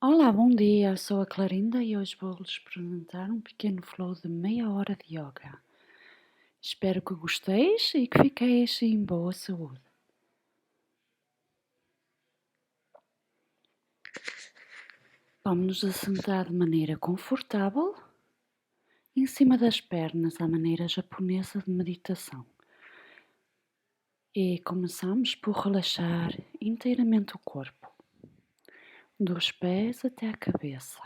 Olá, bom dia. Sou a Clarinda e hoje vou-lhes apresentar um pequeno flow de meia hora de yoga. Espero que gosteis e que fiqueis em boa saúde. Vamos nos assentar de maneira confortável, em cima das pernas, à maneira japonesa de meditação. E começamos por relaxar inteiramente o corpo, dos pés até à cabeça.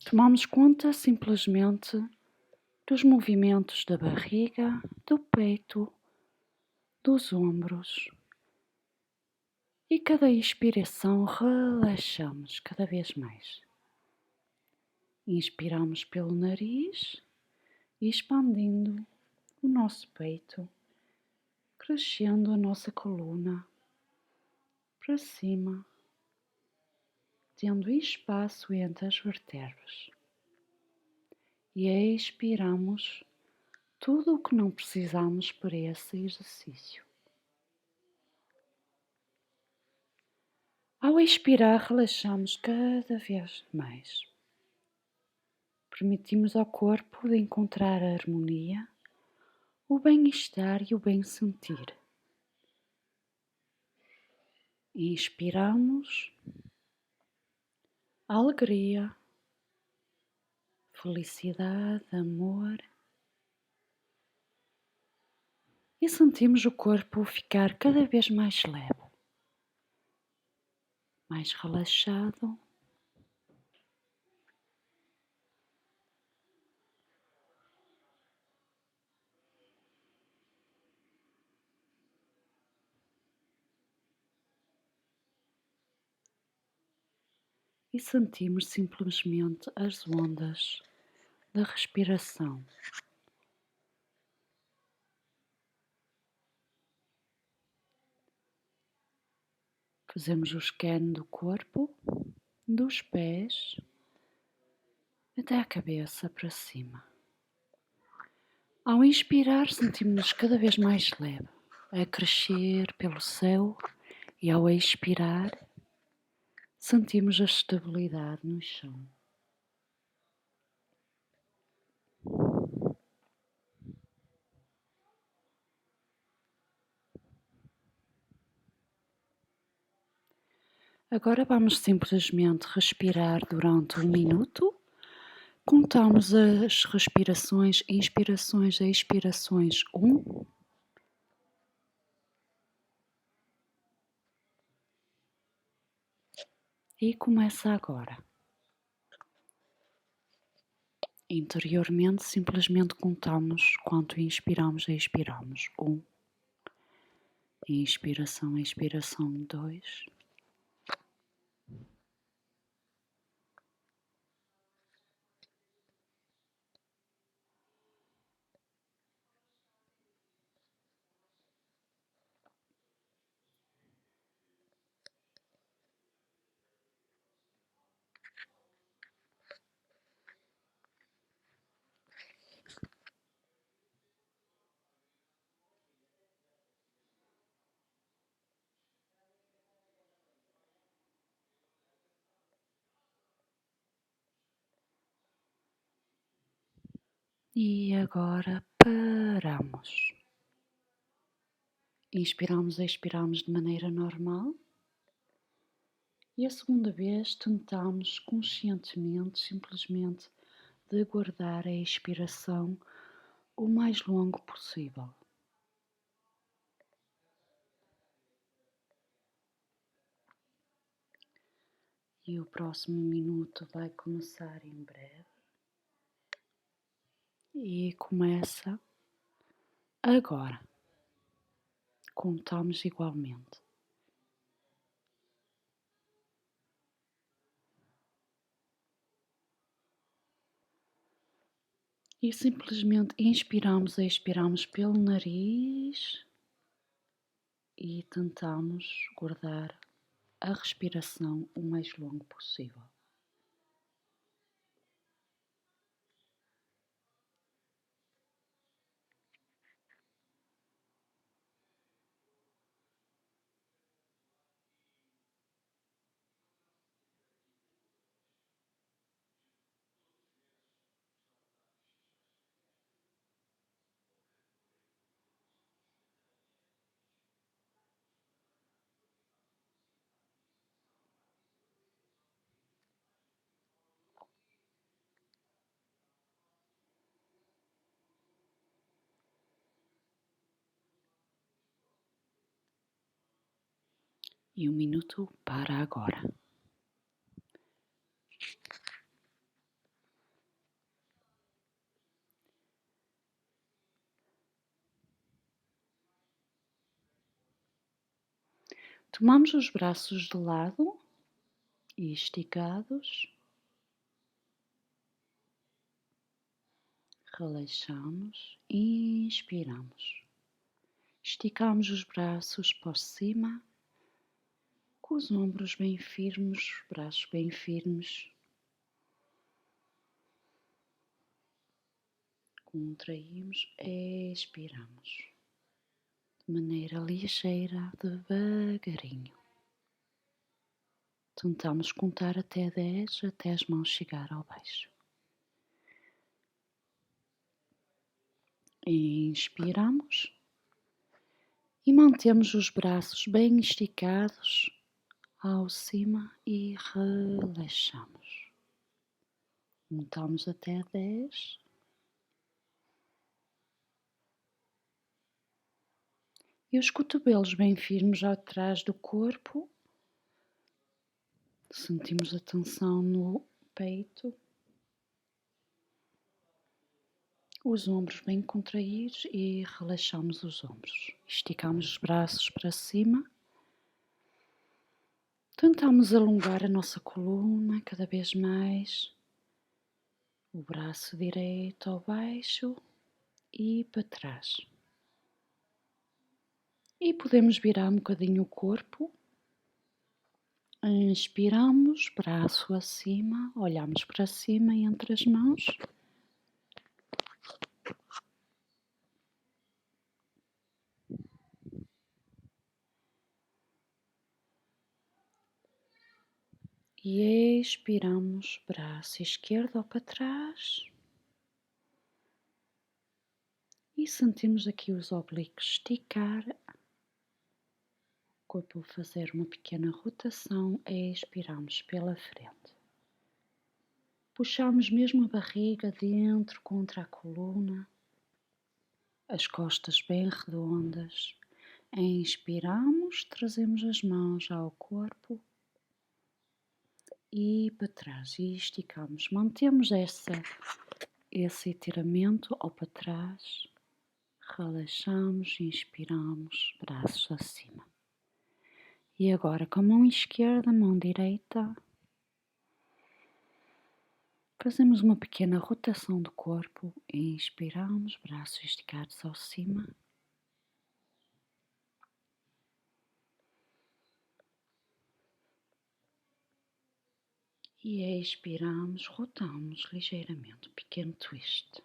Tomamos conta simplesmente dos movimentos da barriga, do peito, dos ombros. E cada expiração relaxamos cada vez mais. Inspiramos pelo nariz, expandindo o nosso peito, crescendo a nossa coluna para cima, tendo espaço entre as vértebras. E expiramos tudo o que não precisamos para esse exercício. Ao expirar, relaxamos cada vez mais. Permitimos ao corpo de encontrar a harmonia, o bem-estar e o bem-sentir. Inspiramos alegria, felicidade, amor e sentimos o corpo ficar cada vez mais leve, mais relaxado. E sentimos simplesmente as ondas da respiração. Fazemos o scan do corpo, dos pés até a cabeça para cima. Ao inspirar, sentimos-nos cada vez mais leve, a crescer pelo céu, e ao expirar, sentimos a estabilidade no chão. Agora vamos simplesmente respirar durante 1 minuto. Contamos as respirações, inspirações e expirações. 1. E começa agora. Interiormente, simplesmente contamos quanto inspiramos e expiramos. 1. Inspiração, expiração. 2. E agora paramos. Inspiramos e expiramos de maneira normal. E a segunda vez tentamos conscientemente, simplesmente, de guardar a expiração o mais longo possível. E o próximo minuto vai começar em breve. E começa agora. Contamos igualmente. E simplesmente inspiramos e expiramos pelo nariz e tentamos guardar a respiração o mais longo possível. E o minuto para agora. Tomamos os braços de lado e esticados. Relaxamos e inspiramos. Esticamos os braços para cima, com os ombros bem firmes, os braços bem firmes. Contraímos, expiramos. De maneira ligeira, devagarinho. Tentamos contar até 10, até as mãos chegar ao baixo. Inspiramos e mantemos os braços bem esticados ao cima e relaxamos. Contamos até 10. E os cotovelos bem firmes atrás do corpo. Sentimos a tensão no peito. Os ombros bem contraídos e relaxamos os ombros. Esticamos os braços para cima. Tentamos alongar a nossa coluna cada vez mais. O braço direito ao baixo e para trás. E podemos virar um bocadinho o corpo. Inspiramos, braço acima, olhamos para cima entre as mãos. E expiramos, braço esquerdo para trás. E sentimos aqui os oblíquos esticar. O corpo fazer uma pequena rotação. Expiramos pela frente. Puxamos mesmo a barriga dentro contra a coluna. As costas bem redondas. Inspiramos, trazemos as mãos ao corpo. E para trás, e esticamos, mantemos esse estiramento ao para trás, relaxamos, inspiramos, braços acima. E agora com a mão esquerda, mão direita, fazemos uma pequena rotação do corpo, inspiramos, braços esticados ao cima. E expiramos, rotamos ligeiramente, um pequeno twist.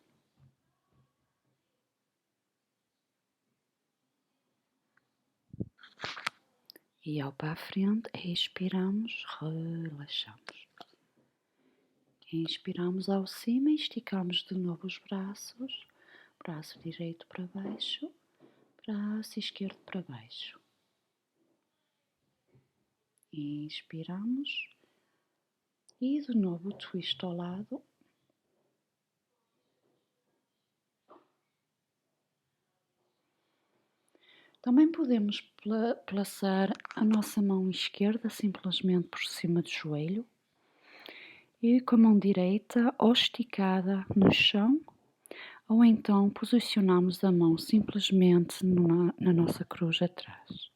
E ao para a frente, expiramos, relaxamos. Inspiramos ao cima e esticamos de novo os braços. Braço direito para baixo, braço esquerdo para baixo. Inspiramos. E de novo o twist ao lado. Também podemos plaçar a nossa mão esquerda simplesmente por cima do joelho e com a mão direita ou esticada no chão, ou então posicionamos a mão simplesmente na nossa cruz atrás.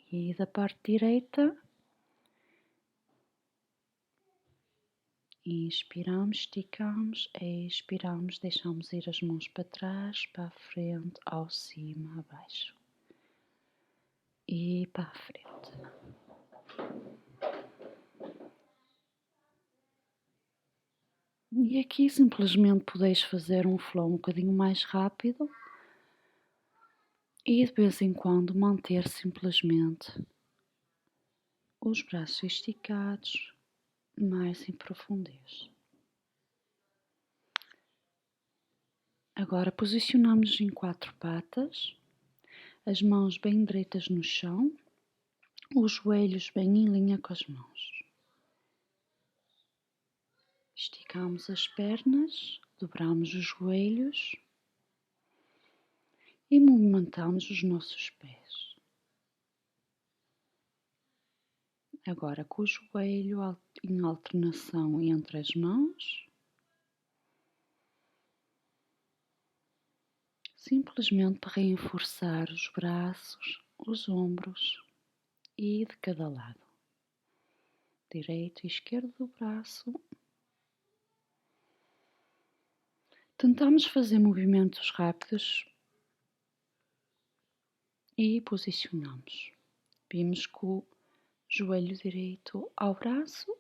E da parte direita, inspiramos, esticamos, expiramos, deixamos ir as mãos para trás, para a frente, ao cima, abaixo e para a frente. E aqui simplesmente podeis fazer um flow um bocadinho mais rápido e de vez em quando manter simplesmente os braços esticados mais em profundez. Agora posicionamos em 4 patas, as mãos bem direitas no chão, os joelhos bem em linha com as mãos. Esticamos as pernas, dobramos os joelhos e movimentamos os nossos pés. Agora com o joelho em alternação entre as mãos, simplesmente para reforçar os braços, os ombros e de cada lado, direito e esquerdo do braço. Tentamos fazer movimentos rápidos e posicionamos. Vimos com o joelho direito ao braço.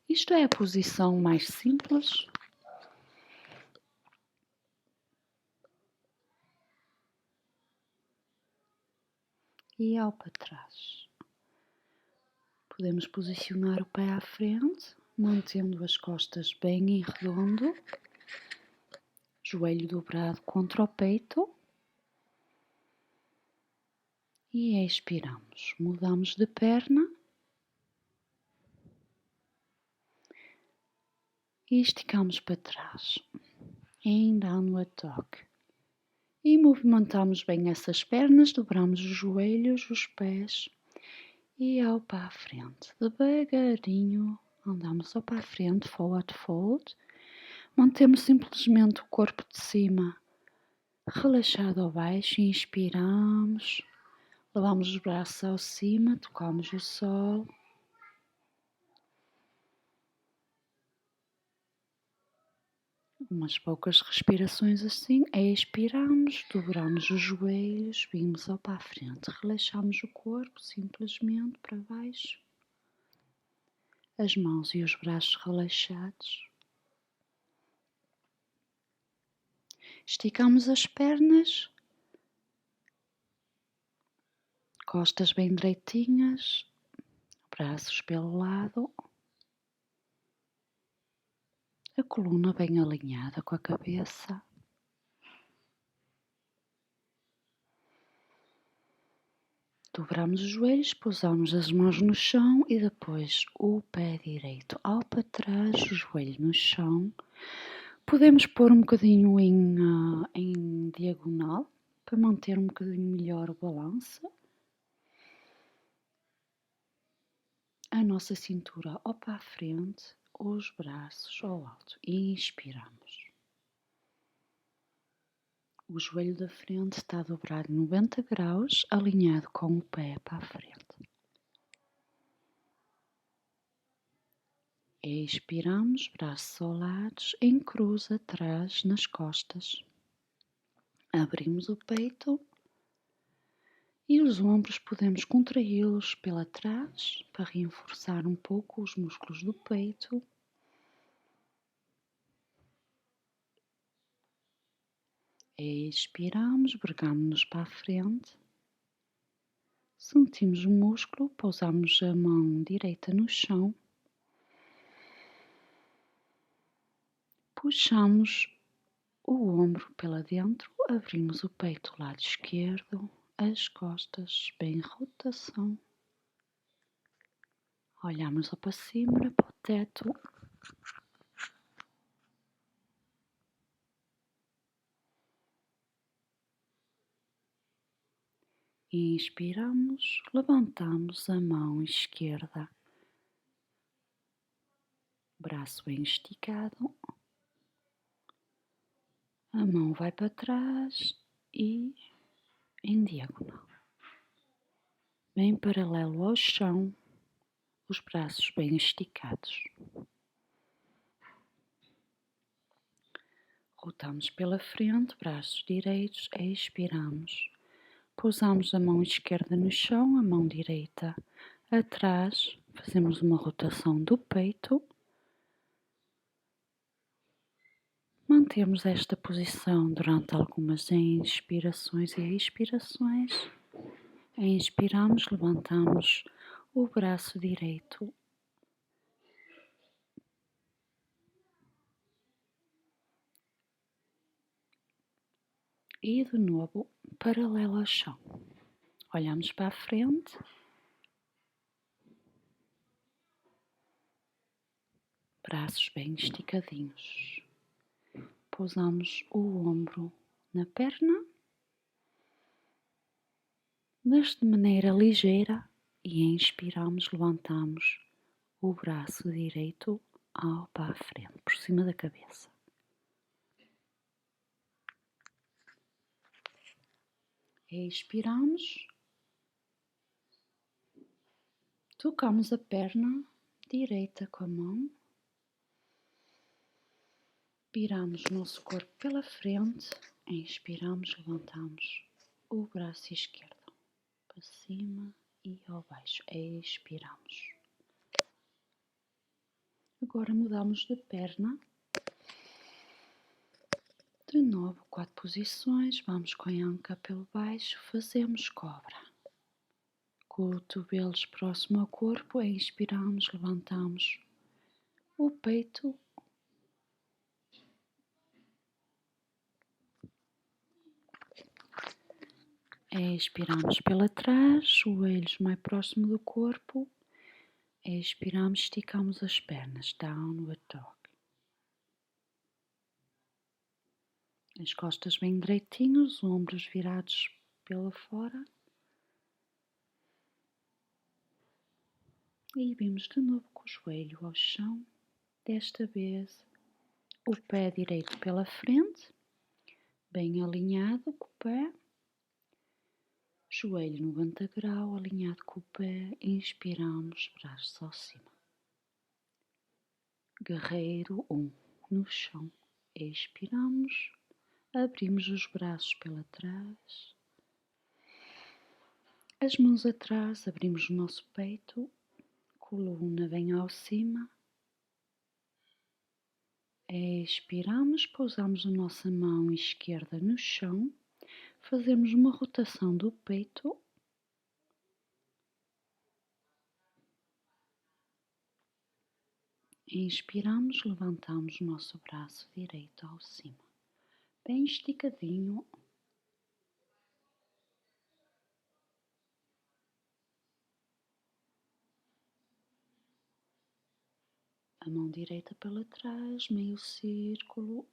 Isto é a posição mais simples. E ao para trás. Podemos posicionar o pé à frente, mantendo as costas bem em redondo, joelho dobrado contra o peito. E expiramos, mudamos de perna e esticamos para trás, em downward dog. E movimentamos bem essas pernas, dobramos os joelhos, os pés e ao para a frente. Devagarinho andamos ao para a frente, forward fold. Mantemos simplesmente o corpo de cima relaxado ao baixo, inspiramos, levamos os braços ao cima, tocamos o solo. Umas poucas respirações assim, expiramos, dobramos os joelhos, vimos ao para a frente, relaxamos o corpo simplesmente para baixo, as mãos e os braços relaxados. Esticamos as pernas, costas bem direitinhas, braços pelo lado, a coluna bem alinhada com a cabeça. Dobramos os joelhos, pousamos as mãos no chão e depois o pé direito ao para trás, o joelho no chão. Podemos pôr um bocadinho em diagonal para manter um bocadinho melhor o balanço. A nossa cintura ou para a frente, os braços ao alto. Inspiramos. O joelho da frente está dobrado 90 graus, alinhado com o pé para a frente. Expiramos, braços solados, em cruz atrás nas costas. Abrimos o peito e os ombros podemos contraí-los pela trás para reforçar um pouco os músculos do peito. Expiramos, vergamos-nos para a frente. Sentimos o músculo, pousamos a mão direita no chão. Puxamos o ombro para dentro, abrimos o peito do lado esquerdo, as costas bem em rotação. Olhamos lá para cima, para o teto. Inspiramos, levantamos a mão esquerda, braço bem esticado. A mão vai para trás e em diagonal, bem paralelo ao chão, os braços bem esticados. Rotamos pela frente, braços direitos, expiramos. Pousamos a mão esquerda no chão, a mão direita atrás, fazemos uma rotação do peito. Mantemos esta posição durante algumas inspirações e expirações. Inspiramos, levantamos o braço direito. E de novo, paralelo ao chão. Olhamos para a frente. Braços bem esticadinhos. Pousamos o ombro na perna mas de maneira ligeira, e inspiramos, levantamos o braço direito para a frente, por cima da cabeça. Expiramos, tocamos a perna direita com a mão, viramos o nosso corpo pela frente, inspiramos, levantamos o braço esquerdo para cima e ao baixo, expiramos. Agora mudamos de perna, de novo 4 posições, vamos com a anca pelo baixo, fazemos cobra. Cotovelos próximo ao corpo, inspiramos, levantamos o peito. Expiramos pela trás, joelhos mais próximo do corpo. Expiramos, esticamos as pernas, downward dog. As costas bem direitinhos, os ombros virados pela fora. E vimos de novo com o joelho ao chão, desta vez o pé direito pela frente, bem alinhado com o pé, joelho 90 graus, alinhado com o pé, inspiramos, braços ao cima. Guerreiro 1, no chão, expiramos, abrimos os braços pela trás, as mãos atrás, abrimos o nosso peito, coluna bem ao cima, expiramos, pousamos a nossa mão esquerda no chão, fazemos uma rotação do peito, inspiramos, levantamos o nosso braço direito ao cima, bem esticadinho. A mão direita pela trás, meio círculo,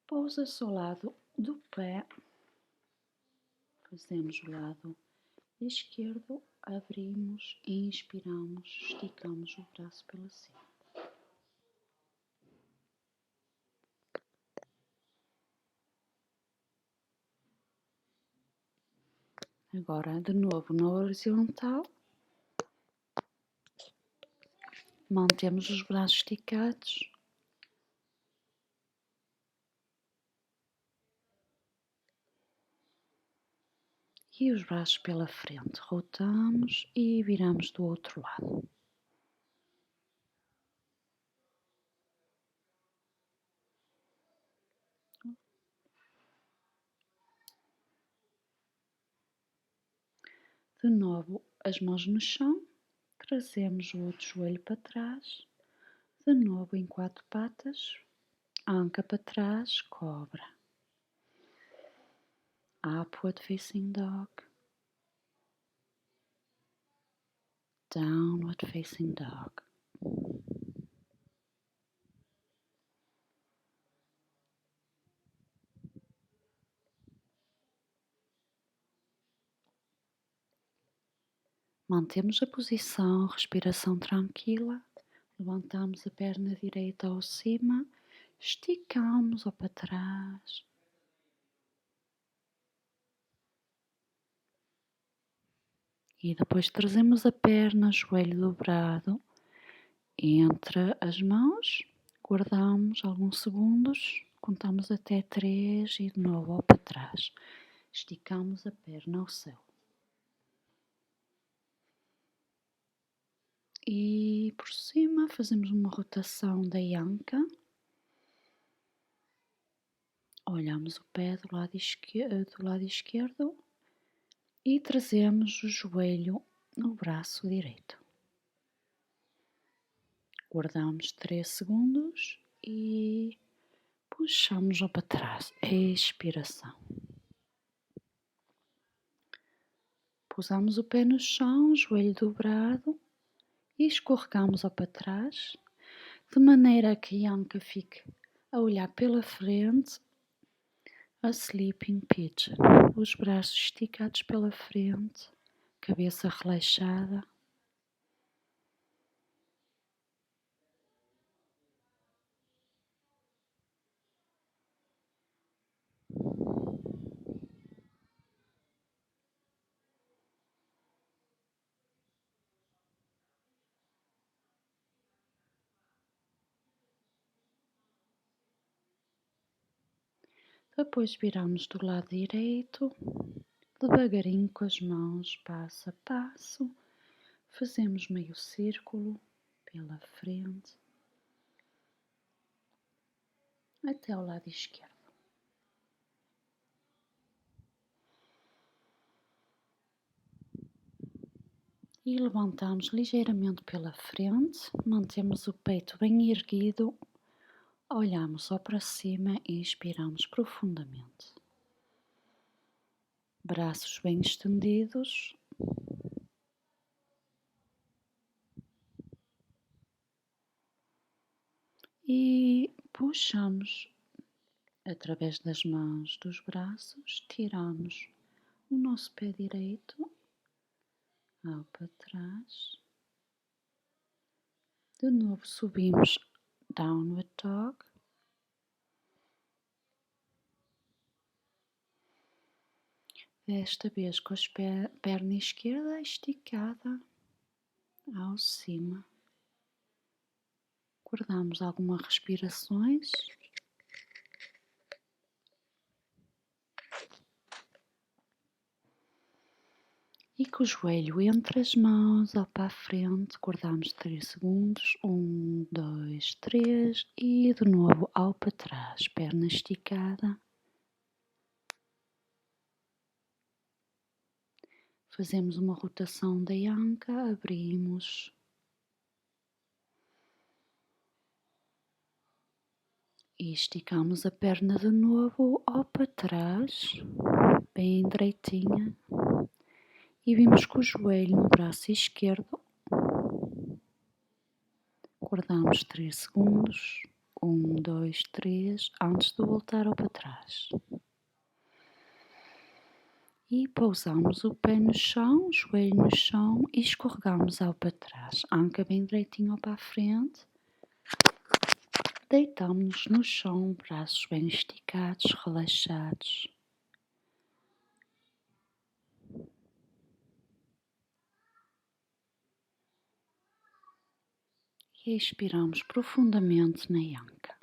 pousa-se ao lado do pé, fazemos o lado esquerdo, abrimos, inspiramos, esticamos o braço pela cima. Agora de novo na horizontal, mantemos os braços esticados. E os braços pela frente, rotamos e viramos do outro lado. De novo, as mãos no chão, trazemos o outro joelho para trás, de novo em 4 patas, anca para trás, cobra. Upward facing dog, downward facing dog. Mantemos a posição, respiração tranquila, levantamos a perna direita ao cima, esticamos ou para trás. E depois trazemos a perna, joelho dobrado, entre as mãos, guardamos alguns segundos, contamos até 3 e de novo ao para trás. Esticamos a perna ao céu. E por cima fazemos uma rotação da anca. Olhamos o pé do lado esquerdo e trazemos o joelho no braço direito. Guardamos 3 segundos e puxamos para trás. Expiração. Pousamos o pé no chão, joelho dobrado e escorregamos para trás, de maneira que a anca fique a olhar pela frente, a Sleeping Pigeon, os braços esticados pela frente, cabeça relaxada. Depois viramos do lado direito, devagarinho com as mãos, passo a passo, fazemos meio círculo pela frente até ao lado esquerdo. E levantamos ligeiramente pela frente, mantemos o peito bem erguido, olhamos só para cima e inspiramos profundamente. Braços bem estendidos. E puxamos através das mãos dos braços, tiramos o nosso pé direito ao para trás. De novo subimos Downward Dog. Desta vez com a perna esquerda esticada ao cima. Guardamos algumas respirações. E com o joelho entre as mãos, ao para a frente, guardamos 3 segundos. 1, 2, 3 e de novo ao para trás, perna esticada. Fazemos uma rotação da anca, abrimos. E esticamos a perna de novo ao para trás, bem direitinha. E vimos com o joelho no braço esquerdo. Guardamos 3 segundos. 1, 2, 3, antes de voltar ao para trás. E pousamos o pé no chão, o joelho no chão e escorregamos ao para trás. Anca bem direitinho ao para a frente. Deitamos-nos no chão, braços bem esticados, relaxados. E expiramos profundamente na anca.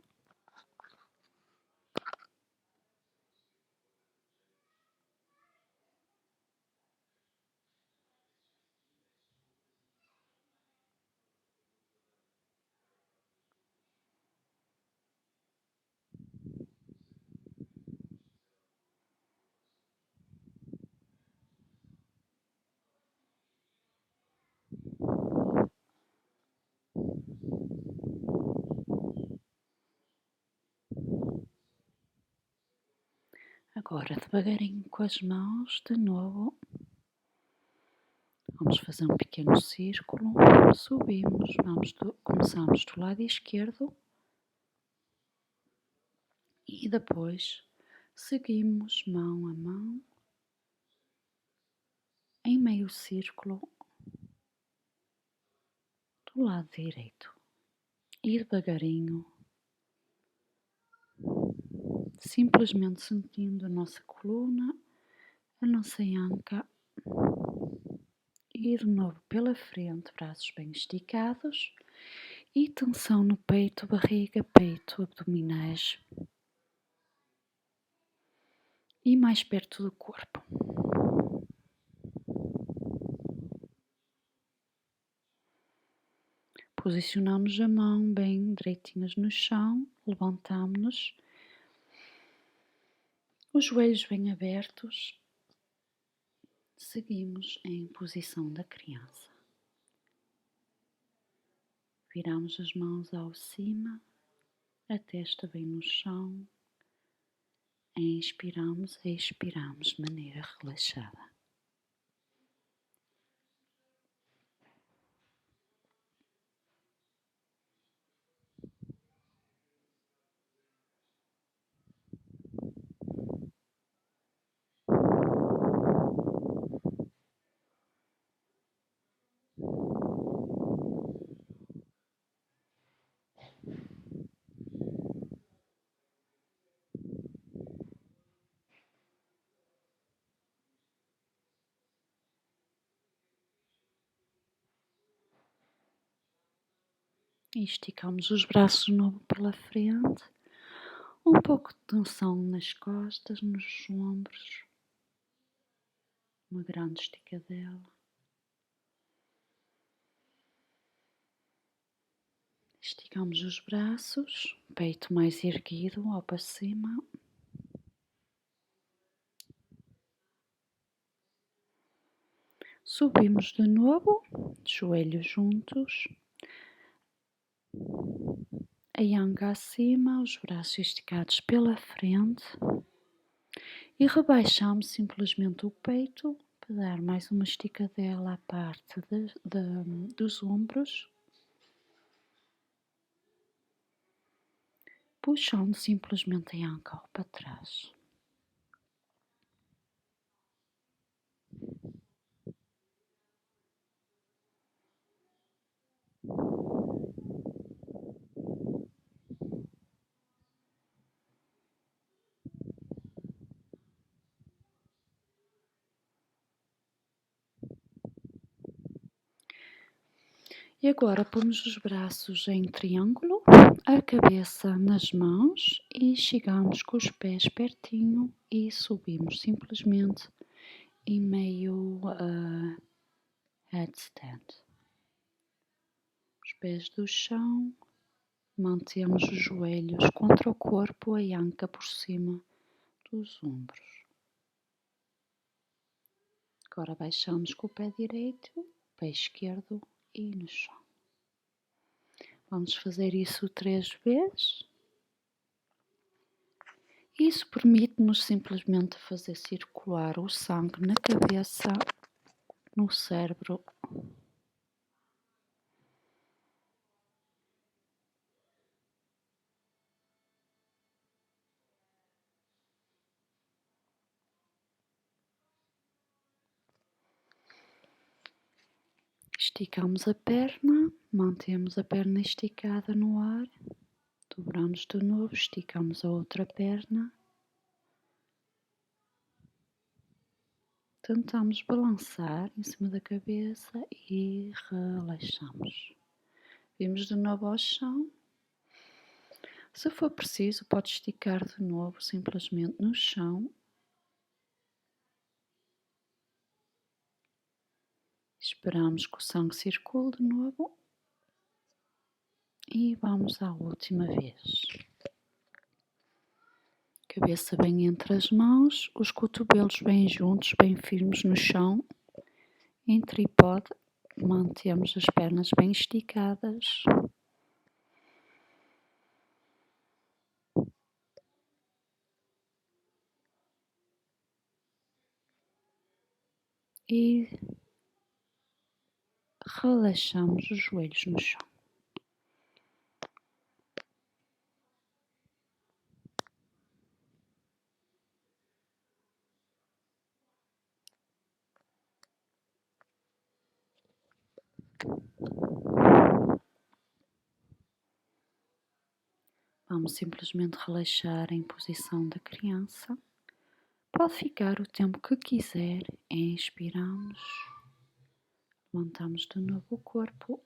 Agora, devagarinho com as mãos, de novo, vamos fazer um pequeno círculo, subimos, começamos do lado esquerdo e depois seguimos mão a mão em meio círculo do lado direito e devagarinho, simplesmente sentindo a nossa coluna, a nossa anca e de novo pela frente, braços bem esticados e tensão no peito, barriga, peito, abdominais e mais perto do corpo. Posicionamos a mão bem direitinhas no chão, levantamos-nos, os joelhos bem abertos, seguimos em posição da criança. Viramos as mãos ao cima, a testa bem no chão, inspiramos e expiramos de maneira relaxada. E esticamos os braços de novo pela frente. Um pouco de tensão nas costas, nos ombros. Uma grande esticadela. Esticamos os braços, peito mais erguido ao para cima. Subimos de novo, joelhos juntos. A anca acima, os braços esticados pela frente. E rebaixamos simplesmente o peito para dar mais uma esticadela à parte dos ombros. Puxando simplesmente a anca para trás. E agora pomos os braços em triângulo, a cabeça nas mãos e chegamos com os pés pertinho e subimos simplesmente em meio headstand. Os pés do chão, mantemos os joelhos contra o corpo, a anca por cima dos ombros. Agora baixamos com o pé direito, pé esquerdo e no chão. Vamos fazer isso 3 vezes. Isso permite-nos simplesmente fazer circular o sangue na cabeça, no cérebro. Esticamos a perna, mantemos a perna esticada no ar, dobramos de novo, esticamos a outra perna. Tentamos balançar em cima da cabeça e relaxamos. Vimos de novo ao chão. Se for preciso, pode esticar de novo, simplesmente no chão. Esperamos que o sangue circule de novo. E vamos à última vez. Cabeça bem entre as mãos, os cotovelos bem juntos, bem firmes no chão. Em tripode, mantemos as pernas bem esticadas. E relaxamos os joelhos no chão. Vamos simplesmente relaxar em posição da criança. Pode ficar o tempo que quiser. Inspiramos. Levantamos de novo o corpo.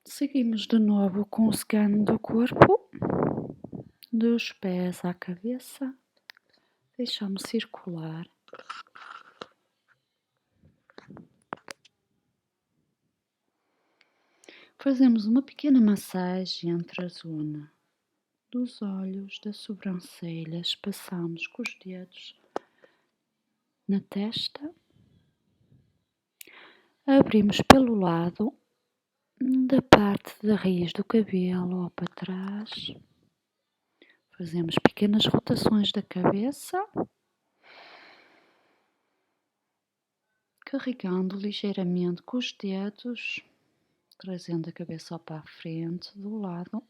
Seguimos de novo com o scan do corpo, dos pés à cabeça. Deixamos circular. Fazemos uma pequena massagem entre a zona dos olhos, das sobrancelhas. Passamos com os dedos na testa. Abrimos pelo lado da parte da raiz do cabelo ou para trás. Fazemos pequenas rotações da cabeça. Carregando ligeiramente com os dedos. Trazendo a cabeça para a frente, do lado,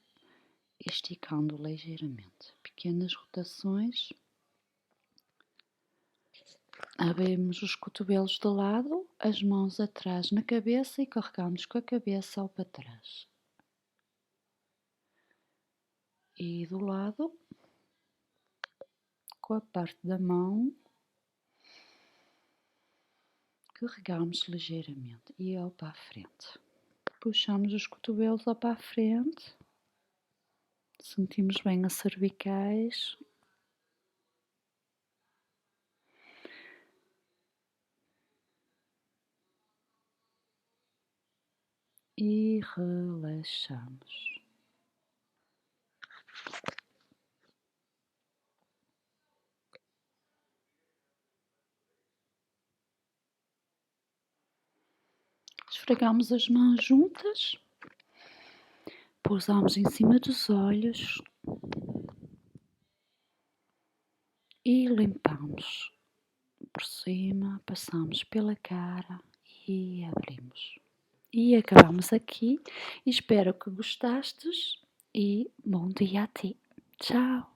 esticando ligeiramente. Pequenas rotações. Abrimos os cotovelos de lado, as mãos atrás na cabeça e carregamos com a cabeça ao para trás. E do lado, com a parte da mão, carregamos ligeiramente e ele para a frente. Puxamos os cotovelos lá para a frente, sentimos bem as cervicais. E relaxamos. Esfregamos as mãos juntas, pousamos em cima dos olhos e limpamos por cima, passamos pela cara e abrimos. E acabamos aqui. Espero que gostastes e bom dia a ti. Tchau!